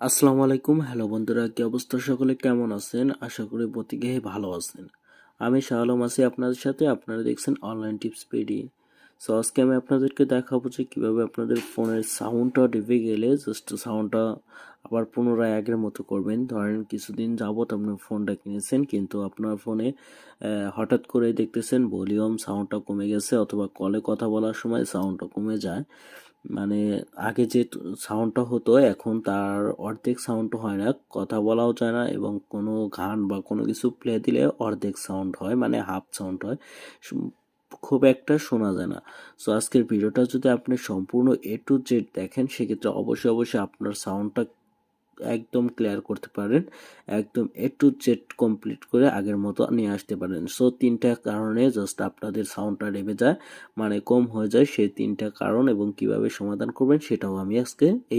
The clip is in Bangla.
আসসালামু আলাইকুম। হ্যালো বন্ধুরা, কি অবস্থা? সকলে কেমন আছেন? আশা করি প্রত্যেকেই ভালো আছেন। আমি শাহ আলম আছি আপনাদের সাথে। আপনারা দেখছেন অনলাইন টিপস পিডি। সো আজকে আমি আপনাদেরকে দেখাবো যে কিভাবে আপনাদের ফোনের সাউন্ডটা ডেবে গেলে জাস্ট সাউন্ডটা আবার পুনরায় আগের মতো করবেন। ধরেন কিছুদিন যাবত আপনি ফোনটা কিনেছেন, কিন্তু আপনার ফোনে হঠাৎ করে দেখতেছেন ভলিউম সাউন্ডটা কমে গেছে, অথবা কলে কথা বলার সময় সাউন্ডটা কমে যায়। মানে আগে যে সাউন্ডটা হতো এখন তার অর্ধেক সাউন্ড হয় না, কথা বলাও যায় না, এবং কোনো গান বা কোনো কিছু প্লে দিলে অর্ধেক সাউন্ড হয়, মানে হাফ সাউন্ড হয়, খুব একটা শোনা যায় না। সো আজকের ভিডিওটা যদি আপনি সম্পূর্ণ এ টু জেড দেখেন, সেক্ষেত্রে অবশ্যই আপনার সাউন্ডটা একদম ক্লিয়ার করতে পারেন, একদম এ টু জেড কমপ্লিট করে আগের মতো নিয়ে আসতে পারেন। সো তিনটা কারণে জাস্ট আপনাদের সাউন্ডটা ডেবে যায়, মানে কম হয়ে যায়, সেই তিনটা কারণ এবং কিভাবে সমাধান করবেন সেটাও আমি আজকে এই